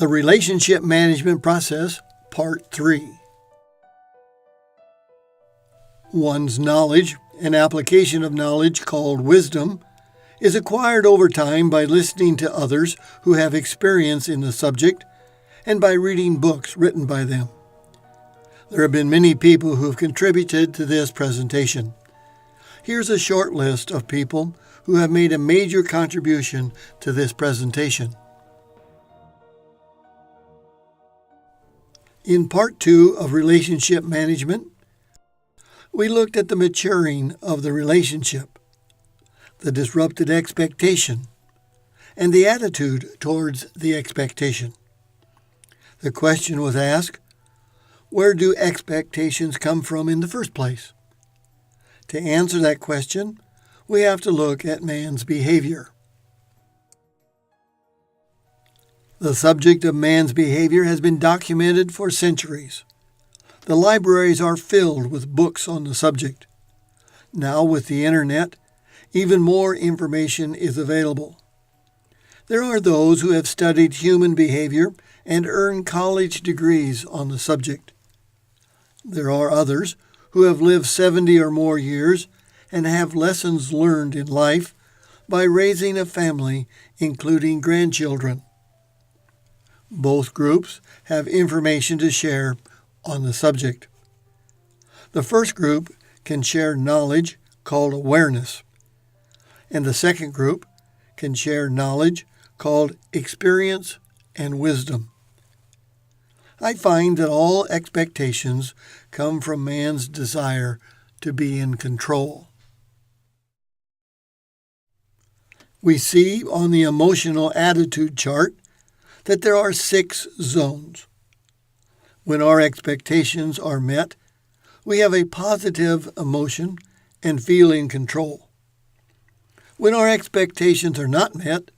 The Relationship Management Process, Part 3. One's knowledge and application of knowledge, called wisdom, is acquired over time by listening to others who have experience in the subject and by reading books written by them. There have been many people who have contributed to this presentation. Here's a short list of people who have made a major contribution to this presentation. In Part 2 of Relationship Management, we looked at the maturing of the relationship, the disrupted expectation, and the attitude towards the expectation. The question was asked, where do expectations come from in the first place? To answer that question, we have to look at man's behavior. The subject of man's behavior has been documented for centuries. The libraries are filled with books on the subject. Now, with the internet, even more information is available. There are those who have studied human behavior and earned college degrees on the subject. There are others who have lived 70 or more years and have lessons learned in life by raising a family, including grandchildren. Both groups have information to share on the subject. The first group can share knowledge called awareness, and the second group can share knowledge called experience and wisdom. I find that all expectations come from man's desire to be in control. We see on the emotional attitude chart that there are 6 zones. When our expectations are met, we have a positive emotion and feel in control. When our expectations are not met,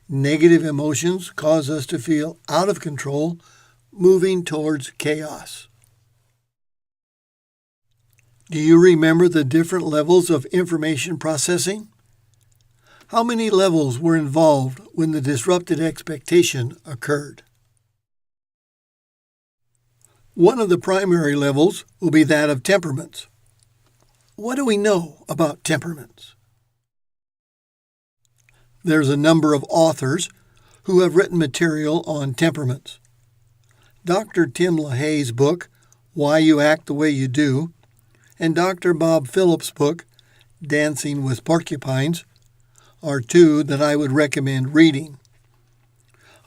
negative emotions cause us to feel out of control, moving towards chaos. Do you remember the different levels of information processing? How many levels were involved when the disrupted expectation occurred? One of the primary levels will be that of temperaments. What do we know about temperaments? There's a number of authors who have written material on temperaments. Dr. Tim LaHaye's book, Why You Act the Way You Do, and Dr. Bob Phillips' book, Dancing with Porcupines, are 2 that I would recommend reading.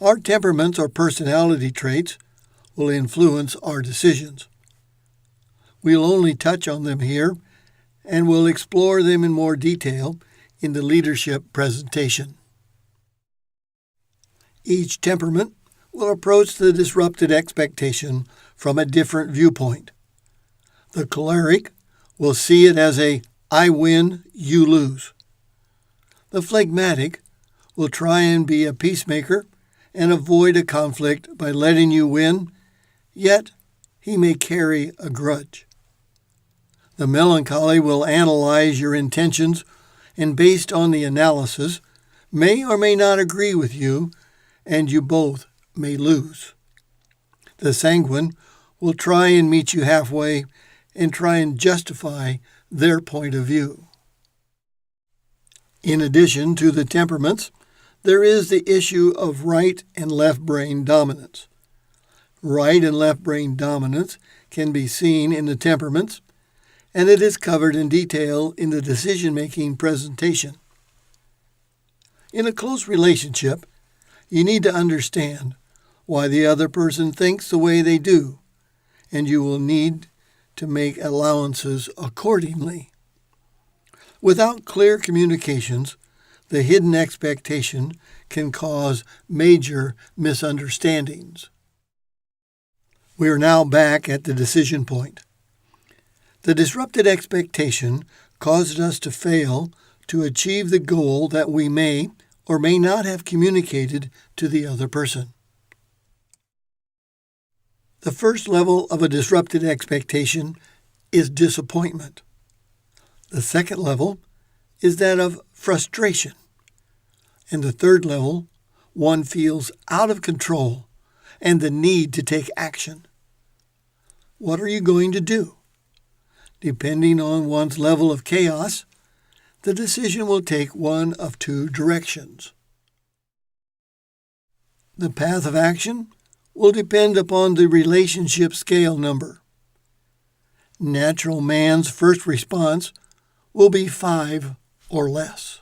Our temperaments or personality traits will influence our decisions. We'll only touch on them here, and we'll explore them in more detail in the leadership presentation. Each temperament will approach the disrupted expectation from a different viewpoint. The choleric will see it as a I win, you lose. The phlegmatic will try and be a peacemaker and avoid a conflict by letting you win, yet he may carry a grudge. The melancholy will analyze your intentions and, based on the analysis, may or may not agree with you, and you both may lose. The sanguine will try and meet you halfway and try and justify their point of view. In addition to the temperaments, there is the issue of right and left brain dominance. Right and left brain dominance can be seen in the temperaments, and it is covered in detail in the decision-making presentation. In a close relationship, you need to understand why the other person thinks the way they do, and you will need to make allowances accordingly. Without clear communications, the hidden expectation can cause major misunderstandings. We are now back at the decision point. The disrupted expectation caused us to fail to achieve the goal that we may or may not have communicated to the other person. The first level of a disrupted expectation is disappointment. The second level is that of frustration. And the third level, one feels out of control and the need to take action. What are you going to do? Depending on one's level of chaos, the decision will take one of two directions. The path of action will depend upon the relationship scale number. Natural man's first response will be 5 or less.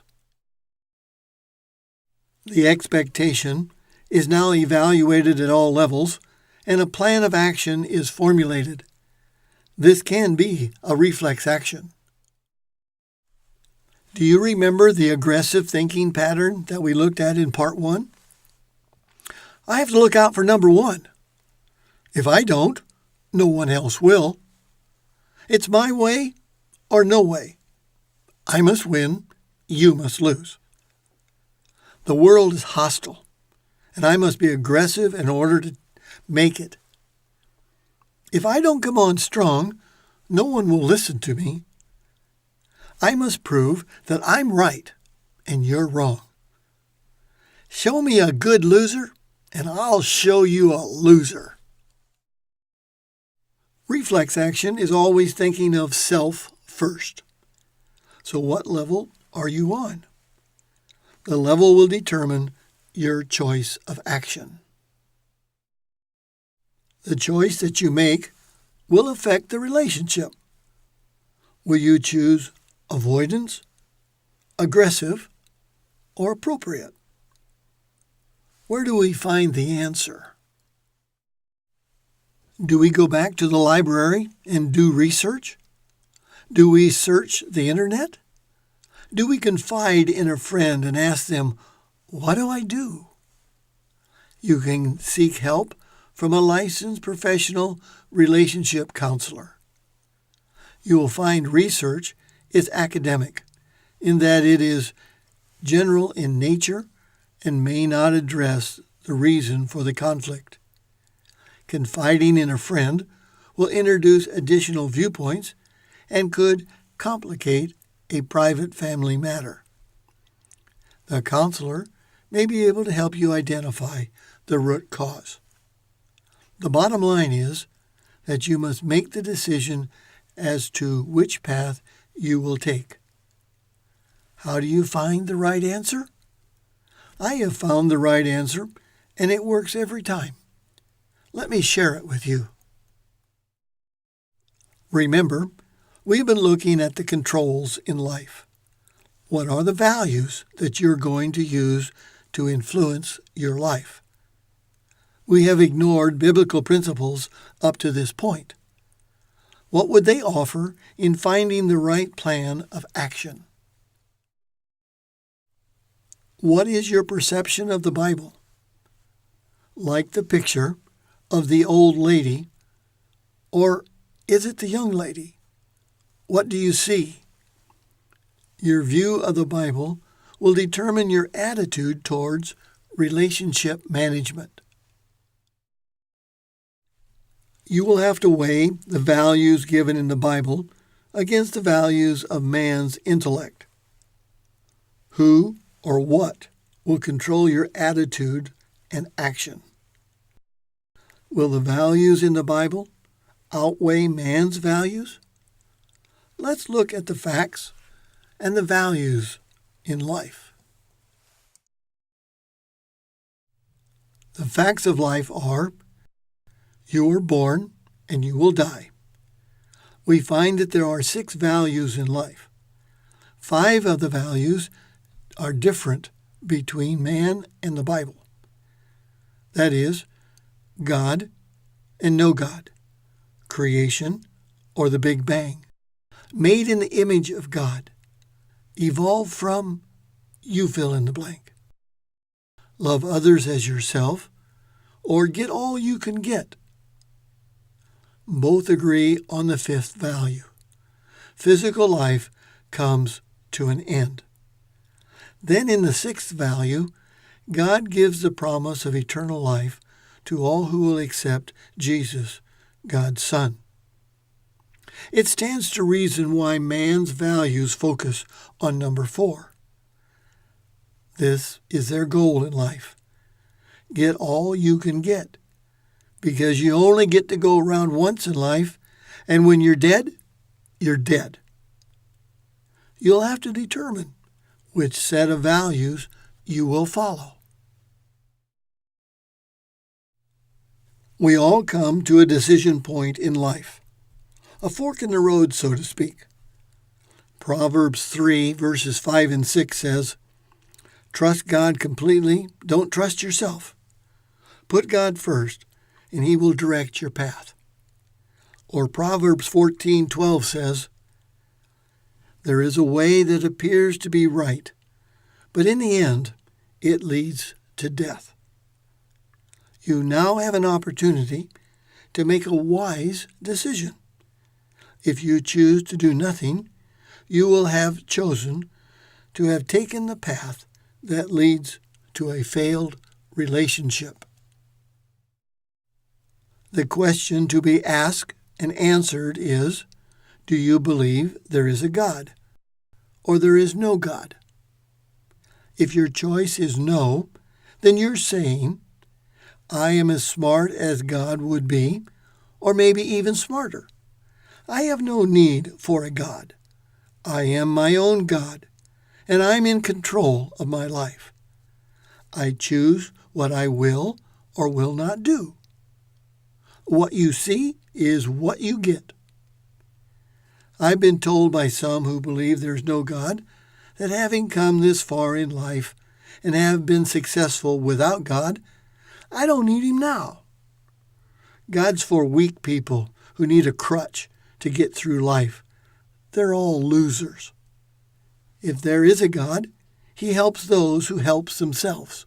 The expectation is now evaluated at all levels, and a plan of action is formulated. This can be a reflex action. Do you remember the aggressive thinking pattern that we looked at in part 1? I have to look out for number 1. If I don't, no one else will. It's my way or no way. I must win, you must lose. The world is hostile, and I must be aggressive in order to make it. If I don't come on strong, no one will listen to me. I must prove that I'm right and you're wrong. Show me a good loser, and I'll show you a loser. Reflex action is always thinking of self first. So what level are you on? The level will determine your choice of action. The choice that you make will affect the relationship. Will you choose avoidance, aggressive, or appropriate? Where do we find the answer? Do we go back to the library and do research? Do we search the internet? Do we confide in a friend and ask them, "What do I do?" You can seek help from a licensed professional relationship counselor. You will find research is academic in that it is general in nature and may not address the reason for the conflict. Confiding in a friend will introduce additional viewpoints and could complicate a private family matter. The counselor may be able to help you identify the root cause. The bottom line is that you must make the decision as to which path you will take. How do you find the right answer? I have found the right answer, and it works every time. Let me share it with you. Remember, we've been looking at the controls in life. What are the values that you're going to use to influence your life? We have ignored biblical principles up to this point. What would they offer in finding the right plan of action? What is your perception of the Bible? Like the picture of the old lady, or is it the young lady? What do you see? Your view of the Bible will determine your attitude towards relationship management. You will have to weigh the values given in the Bible against the values of man's intellect. Who or what will control your attitude and action? Will the values in the Bible outweigh man's values? Let's look at the facts and the values in life. The facts of life are: you were born and you will die. We find that there are 6 values in life. 5 of the values are different between man and the Bible. That is, God and no God, creation or the Big Bang, made in the image of God, evolved from, you fill in the blank. Love others as yourself, or get all you can get. Both agree on the 5th value. Physical life comes to an end. Then in the 6th value, God gives the promise of eternal life to all who will accept Jesus, God's Son. It stands to reason why man's values focus on number 4. This is their goal in life. Get all you can get. because you only get to go around once in life, and when you're dead, you're dead. You'll have to determine which set of values you will follow. We all come to a decision point in life, a fork in the road, so to speak. Proverbs 3, verses 5 and 6 says, "Trust God completely, don't trust yourself. Put God first, and He will direct your path." Or Proverbs 14:12 says, "There is a way that appears to be right, but in the end, it leads to death." You now have an opportunity to make a wise decision. If you choose to do nothing, you will have chosen to have taken the path that leads to a failed relationship. The question to be asked and answered is, do you believe there is a God, or there is no God? If your choice is no, then you're saying, I am as smart as God would be, or maybe even smarter. I have no need for a God. I am my own God, and I'm in control of my life. I choose what I will or will not do. What you see is what you get. I've been told by some who believe there's no God that having come this far in life and have been successful without God, I don't need Him now. God's for weak people who need a crutch to get through life. They're all losers. If there is a God, He helps those who help themselves.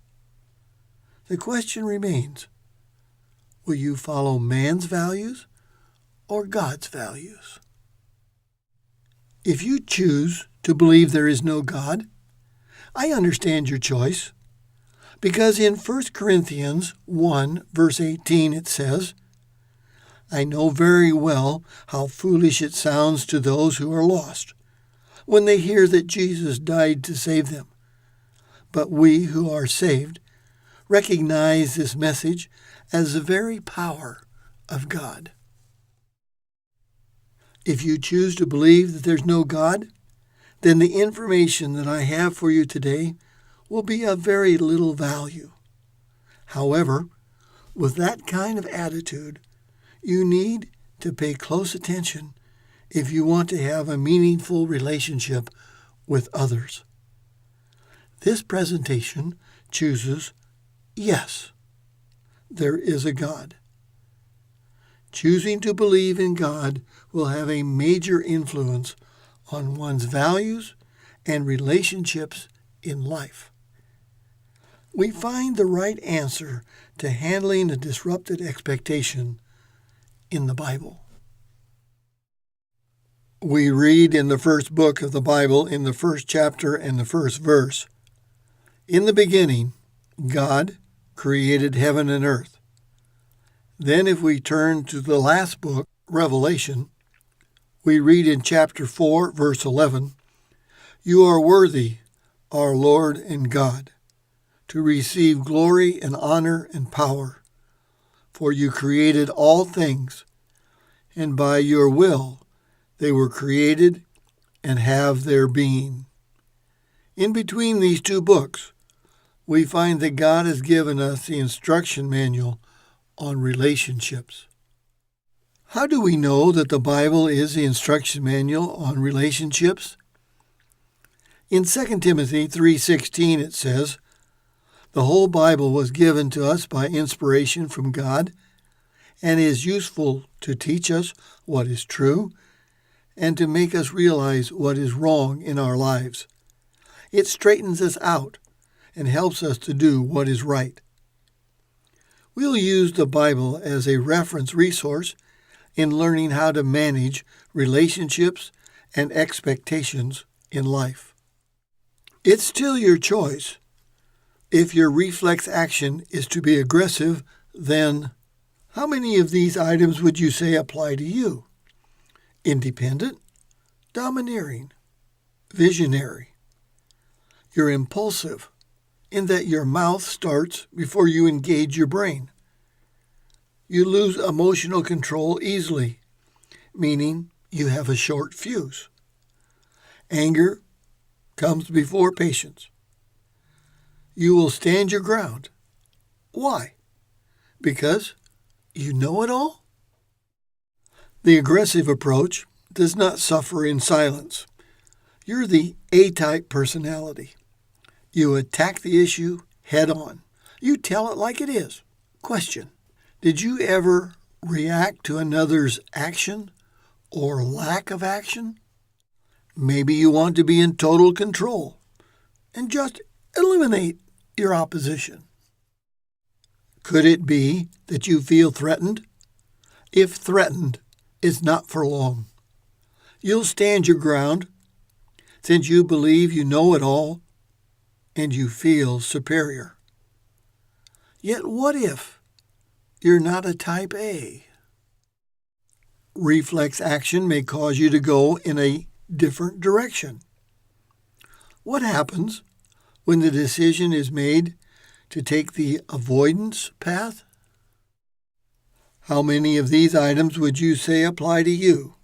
The question remains, will you follow man's values or God's values? If you choose to believe there is no God, I understand your choice, because in 1 Corinthians 1, verse 18, it says, "I know very well how foolish it sounds to those who are lost when they hear that Jesus died to save them. But we who are saved recognize this message as the very power of God." If you choose to believe that there's no God, then the information that I have for you today will be of very little value. However, with that kind of attitude, you need to pay close attention if you want to have a meaningful relationship with others. This presentation chooses, yes, there is a God. Choosing to believe in God will have a major influence on one's values and relationships in life. We find the right answer to handling a disrupted expectation in the Bible. We read in the first book of the Bible, in the first chapter and the first verse, "In the beginning, God created heaven and earth." Then if we turn to the last book, Revelation, we read in chapter 4, verse 11, "You are worthy, our Lord and God, to receive glory and honor and power, for you created all things, and by your will they were created and have their being." In between these two books, we find that God has given us the instruction manual on relationships. How do we know that the Bible is the instruction manual on relationships? In 2 Timothy 3:16 it says, "The whole Bible was given to us by inspiration from God and is useful to teach us what is true and to make us realize what is wrong in our lives. It straightens us out and helps us to do what is right." We'll use the Bible as a reference resource in learning how to manage relationships and expectations in life. It's still your choice. If your reflex action is to be aggressive, then how many of these items would you say apply to you? Independent, domineering, visionary. You're impulsive in that your mouth starts before you engage your brain. You lose emotional control easily, meaning you have a short fuse. Anger comes before patience. You will stand your ground. Why? Because you know it all? The aggressive approach does not suffer in silence. You're the A-type personality. You attack the issue head on. You tell it like it is. Question: did you ever react to another's action or lack of action? Maybe you want to be in total control and just eliminate your opposition. Could it be that you feel threatened? If threatened, it's not for long. You'll stand your ground since you believe you know it all and you feel superior. Yet what if you're not a type A? Reflex action may cause you to go in a different direction. What happens when the decision is made to take the avoidance path? How many of these items would you say apply to you?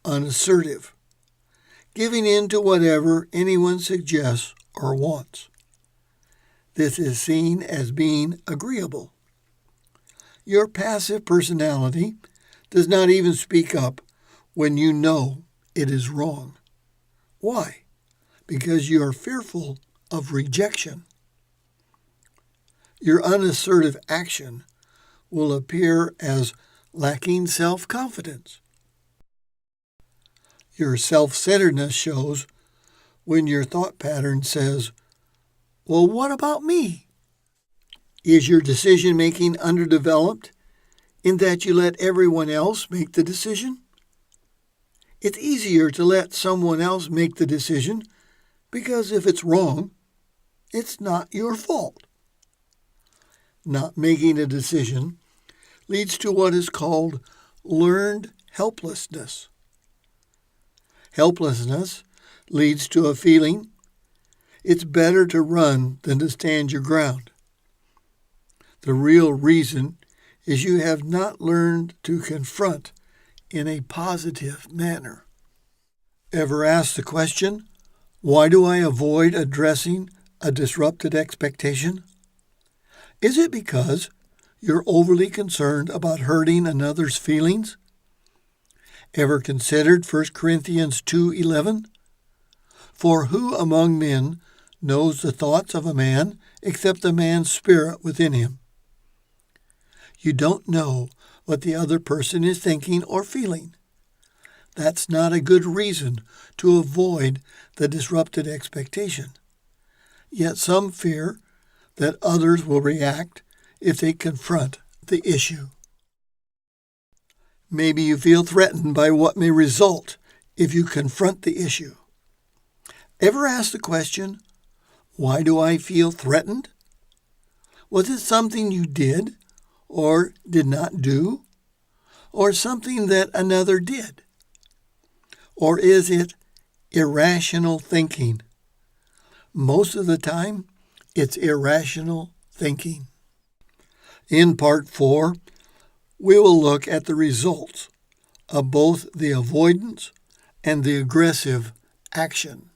Unassertive, giving in to whatever anyone suggests or wants. This is seen as being agreeable. Your passive personality does not even speak up when you know it is wrong. Why? Because you are fearful of rejection. Your unassertive action will appear as lacking self-confidence. Your self-centeredness shows when your thought pattern says, "Well, what about me?" Is your decision-making underdeveloped in that you let everyone else make the decision? It's easier to let someone else make the decision because if it's wrong, it's not your fault. Not making a decision leads to what is called learned helplessness. Helplessness leads to a feeling it's better to run than to stand your ground. The real reason is you have not learned to confront in a positive manner. Ever ask the question, why do I avoid addressing a disrupted expectation? Is it because you're overly concerned about hurting another's feelings? Ever considered 1 Corinthians 2:11? For who among men knows the thoughts of a man except the man's spirit within him? You don't know what the other person is thinking or feeling. That's not a good reason to avoid the disrupted expectation. Yet some fear that others will react if they confront the issue. Maybe you feel threatened by what may result if you confront the issue. Ever ask the question, why do I feel threatened? Was it something you did or did not do? Or something that another did? Or is it irrational thinking? Most of the time, it's irrational thinking. In Part 4, we will look at the results of both the avoidance and the aggressive action.